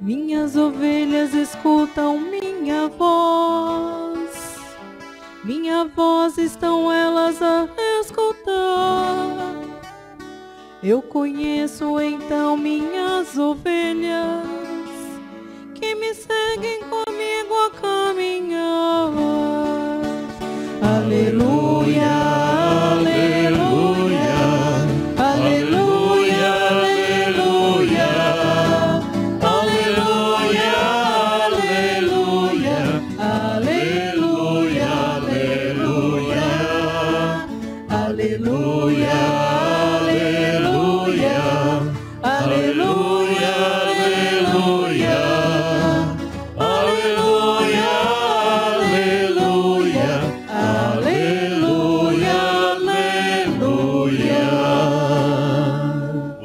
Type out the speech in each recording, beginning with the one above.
Minhas ovelhas escutam minha voz estão elas a escutar. Eu conheço então minhas ovelhas, que me seguem comigo a caminhar. Aleluia, aleluia, aleluia, aleluia.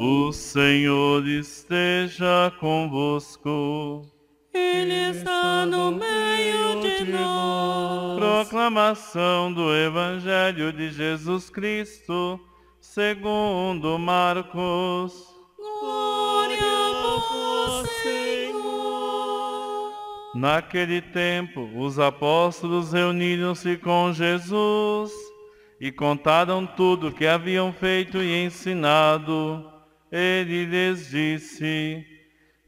O Senhor esteja convosco. Ele está no meio de nós. Proclamação do Evangelho de Jesus Cristo, segundo Marcos. Glória a vós, Senhor. Naquele tempo, os apóstolos reuniram-se com Jesus e contaram tudo o que haviam feito e ensinado. Ele lhes disse: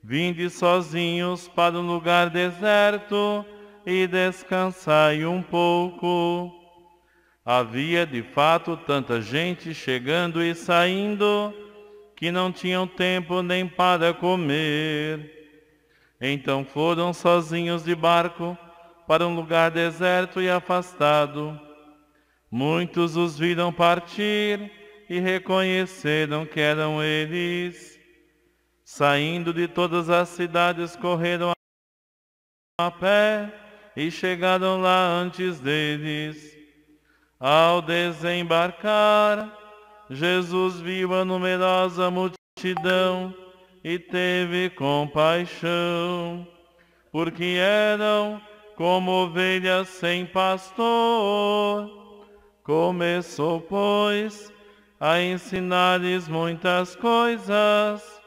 vinde sozinhos para um lugar deserto e descansai um pouco. Havia de fato tanta gente chegando e saindo que não tinham tempo nem para comer. Então foram sozinhos de barco para um lugar deserto e afastado. Muitos os viram partir e reconheceram que eram eles. Saindo de todas as cidades, correram a pé e chegaram lá antes deles. Ao desembarcar, Jesus viu a numerosa multidão e teve compaixão, porque eram como ovelhas sem pastor. Começou, pois, a ensinar-lhes muitas coisas.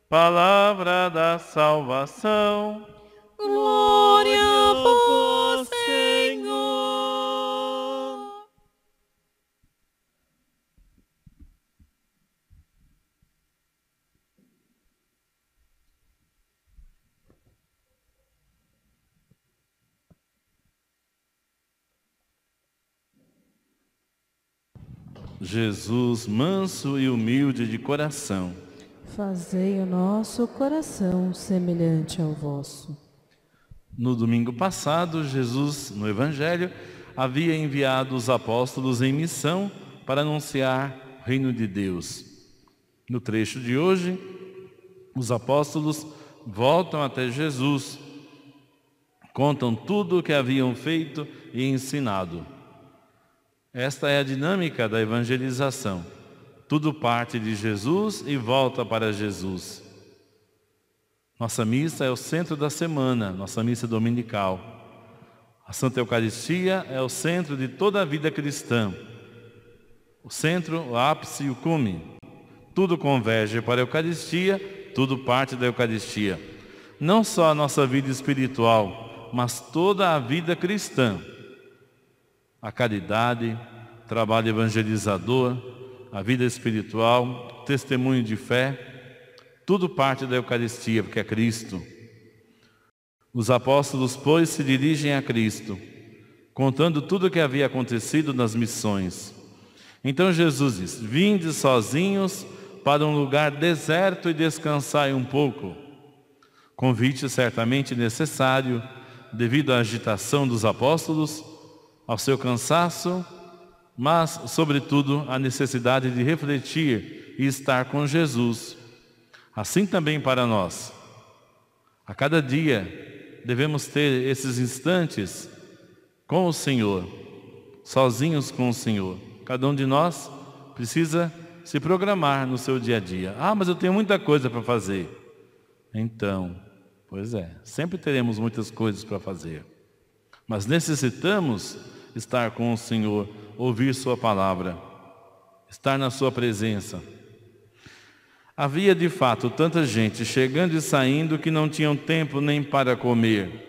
Palavra da salvação. Glória a vós, Senhor. Jesus, manso e humilde de coração, Fazei o nosso coração semelhante ao vosso. no domingo passado, Jesus, no Evangelho, havia enviado os apóstolos em missão para anunciar o reino de Deus. No trecho de hoje, os apóstolos voltam até Jesus, contam tudo o que haviam feito e ensinado. Esta é a dinâmica da evangelização. Tudo parte de Jesus e volta para Jesus. Nossa missa é o centro da semana, nossa missa dominical. A Santa Eucaristia é o centro de toda a vida cristã. O centro, o ápice e o cume. Tudo converge para a Eucaristia, tudo parte da Eucaristia. Não só a nossa vida espiritual, mas toda a vida cristã. A caridade, trabalho evangelizador, a vida espiritual, testemunho de fé, tudo parte da Eucaristia, porque é Cristo. Os apóstolos, pois, se dirigem a Cristo, contando tudo o que havia acontecido nas missões. Então Jesus diz: vinde sozinhos para um lugar deserto e descansai um pouco. Convite certamente necessário, devido à agitação dos apóstolos, ao seu cansaço, mas, sobretudo, à necessidade de refletir e estar com Jesus. Assim também para nós. A cada dia devemos ter esses instantes com o Senhor, sozinhos com o Senhor. Cada um de nós precisa se programar no seu dia a dia. Ah, mas eu tenho muita coisa para fazer. Então, pois é, sempre teremos muitas coisas para fazer. Mas necessitamos estar com o Senhor, ouvir sua palavra, estar na sua presença. Havia de fato tanta gente chegando e saindo que não tinham tempo nem para comer.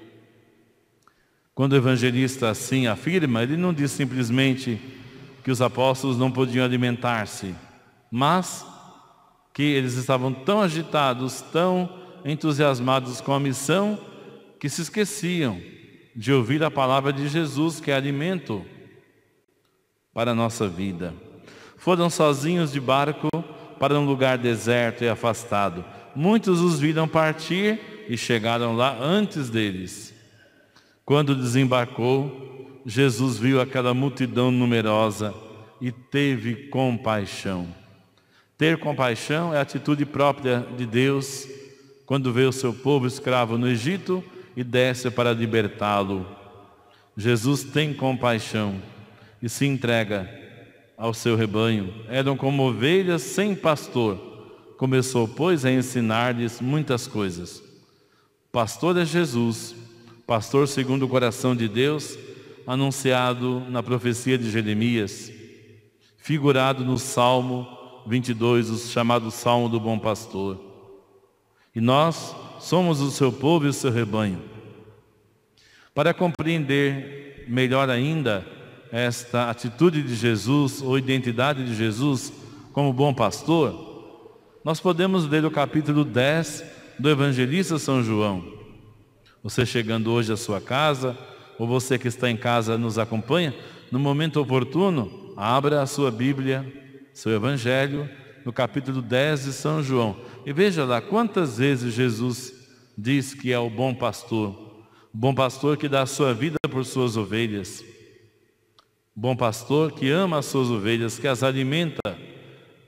Quando o evangelista assim afirma, ele não diz simplesmente que os apóstolos não podiam alimentar-se, mas que eles estavam tão agitados, tão entusiasmados com a missão, que se esqueciam de ouvir a palavra de Jesus, que é alimento para a nossa vida. Foram sozinhos de barco para um lugar deserto e afastado. Muitos os viram partir e chegaram lá antes deles. Quando desembarcou, Jesus viu aquela multidão numerosa e teve compaixão. Ter compaixão é a atitude própria de Deus quando vê o seu povo escravo no Egito e desce para libertá-lo. Jesus tem compaixão e se entrega ao seu rebanho. Eram como ovelhas sem pastor. Começou, pois, a ensinar-lhes muitas coisas. Pastor é Jesus, pastor segundo o coração de Deus, anunciado na profecia de Jeremias, figurado no Salmo 22, o chamado Salmo do Bom Pastor. E nós somos o seu povo e o seu rebanho. Para compreender melhor ainda esta atitude de Jesus, ou identidade de Jesus como bom pastor, nós podemos ler o capítulo 10 do evangelista São João. Você chegando hoje à sua casa, ou você que está em casa nos acompanha, no momento oportuno, abra a sua Bíblia, seu Evangelho, no capítulo 10 de São João. E veja lá quantas vezes Jesus diz que é o bom pastor que dá a sua vida por suas ovelhas. Bom pastor que ama as suas ovelhas, que as alimenta,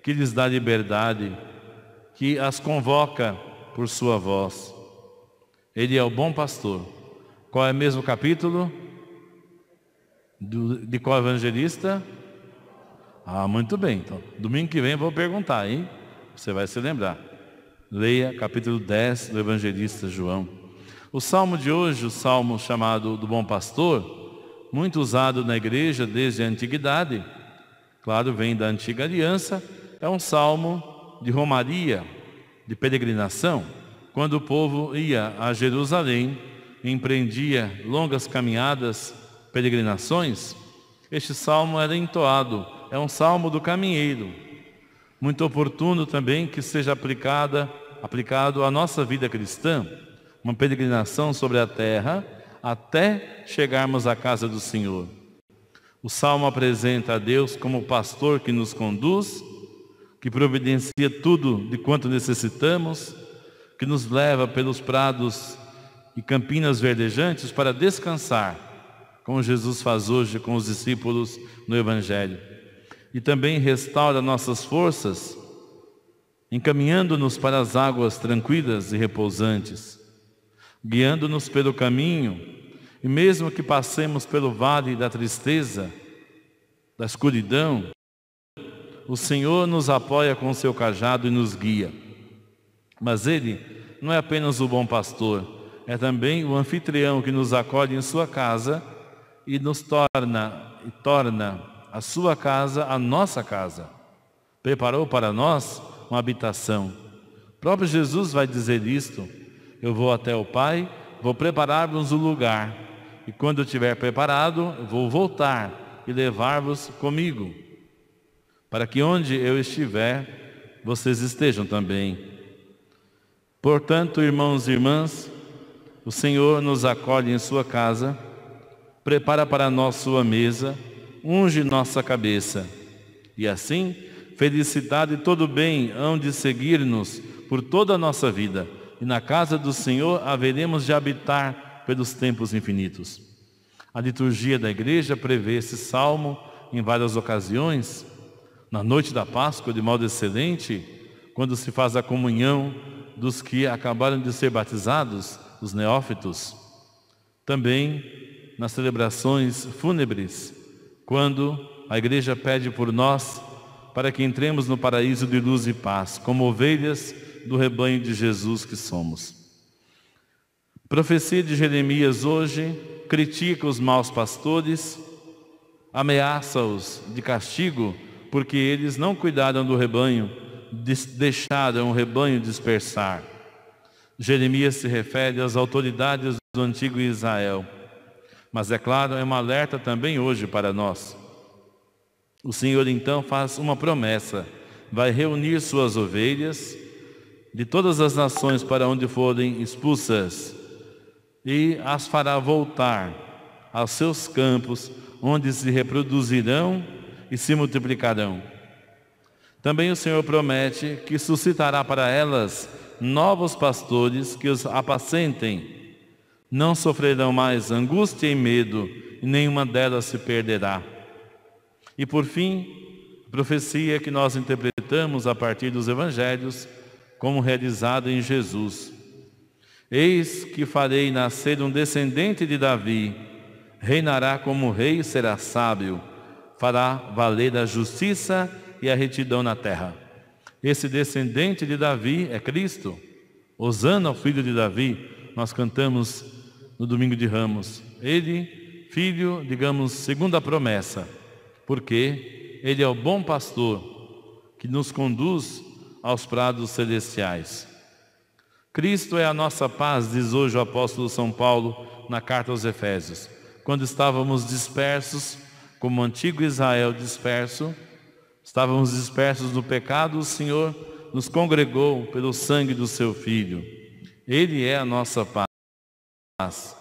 que lhes dá liberdade, que as convoca por sua voz. Ele é o bom pastor. Qual é mesmo o capítulo? De qual evangelista? Ah, muito bem. Então, domingo que vem eu vou perguntar, hein? Você vai se lembrar. Leia capítulo 10 do evangelista João. O salmo de hoje, o salmo chamado do Bom Pastor, muito usado na igreja desde a antiguidade, claro, vem da antiga aliança, é um salmo de romaria, de peregrinação, quando o povo ia a Jerusalém, empreendia longas caminhadas, peregrinações. Este salmo era entoado, é um salmo do caminheiro, muito oportuno também que seja aplicado à nossa vida cristã, uma peregrinação sobre a terra, até chegarmos à casa do Senhor. O Salmo apresenta a Deus como pastor que nos conduz, que providencia tudo de quanto necessitamos, que nos leva pelos prados e campinas verdejantes para descansar, como Jesus faz hoje com os discípulos no Evangelho. E também restaura nossas forças, encaminhando-nos para as águas tranquilas e repousantes, guiando-nos pelo caminho, e mesmo que passemos pelo vale da tristeza, da escuridão, o Senhor nos apoia com o seu cajado e nos guia. Mas Ele não é apenas o bom pastor, é também o anfitrião que nos acolhe em sua casa e torna a sua casa a nossa casa. Preparou para nós uma habitação. O próprio Jesus vai dizer isto: eu vou até o Pai, vou preparar-vos um lugar, e quando eu estiver preparado, eu vou voltar e levar-vos comigo, para que onde eu estiver, vocês estejam também. Portanto, irmãos e irmãs, o Senhor nos acolhe em sua casa, prepara para nós sua mesa, unge nossa cabeça, e assim, felicidade e todo bem hão de seguir-nos por toda a nossa vida, e na casa do Senhor haveremos de habitar pelos tempos infinitos. A liturgia da igreja prevê esse salmo em várias ocasiões. Na noite da Páscoa, de modo excelente, quando se faz a comunhão dos que acabaram de ser batizados, os neófitos. Também nas celebrações fúnebres, quando a igreja pede por nós para que entremos no paraíso de luz e paz, como ovelhas do rebanho de Jesus que somos. A profecia de Jeremias hoje critica os maus pastores, ameaça-os de castigo, porque eles não cuidaram do rebanho, deixaram o rebanho dispersar. Jeremias se refere às autoridades do antigo Israel, mas é claro, é um alerta também hoje para nós. O Senhor então faz uma promessa, vai reunir suas ovelhas de todas as nações para onde forem expulsas e as fará voltar aos seus campos, onde se reproduzirão e se multiplicarão. Também o Senhor promete que suscitará para elas novos pastores que os apacentem. Não sofrerão mais angústia e medo, e nenhuma delas se perderá. E por fim, a profecia que nós interpretamos a partir dos evangelhos como realizada em Jesus. Eis que farei nascer um descendente de Davi, reinará como rei e será sábio, fará valer a justiça e a retidão na terra. Esse descendente de Davi é Cristo. Hosana ao filho de Davi, nós cantamos no domingo de Ramos. Ele, filho, digamos, segundo a promessa, porque ele é o bom pastor que nos conduz aos prados celestiais. Cristo é a nossa paz, diz hoje o apóstolo São Paulo na carta aos Efésios. Quando estávamos dispersos, como o antigo Israel disperso, estávamos dispersos no pecado, o Senhor nos congregou pelo sangue do seu Filho. Ele é a nossa paz.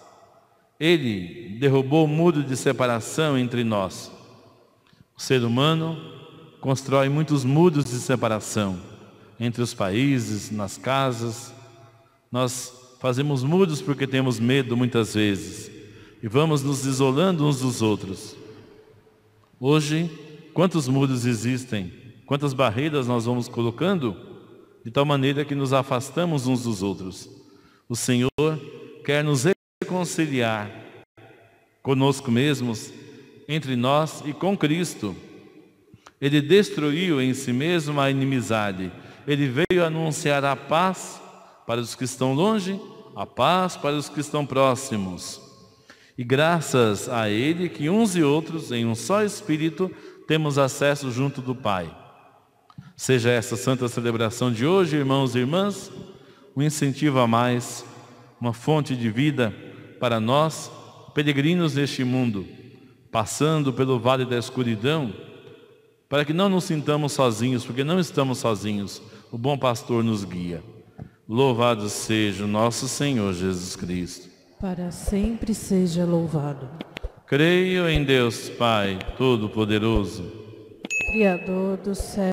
Ele derrubou o muro de separação entre nós. O ser humano constrói muitos muros de separação entre os países, nas casas. Nós fazemos muros porque temos medo muitas vezes e vamos nos isolando uns dos outros. Hoje, quantos muros existem? Quantas barreiras nós vamos colocando? De tal maneira que nos afastamos uns dos outros. O Senhor quer nos reconciliar conosco mesmos, entre nós e com Cristo. Ele destruiu em si mesmo a inimizade. Ele veio anunciar a paz para os que estão longe, a paz para os que estão próximos. E graças a Ele que uns e outros, em um só Espírito, temos acesso junto do Pai. Seja essa santa celebração de hoje, irmãos e irmãs, um incentivo a mais, uma fonte de vida para nós, peregrinos neste mundo, passando pelo vale da escuridão, para que não nos sintamos sozinhos, porque não estamos sozinhos, o bom pastor nos guia. Louvado seja o nosso Senhor Jesus Cristo. Para sempre seja louvado. Creio em Deus Pai Todo-Poderoso, Criador do céu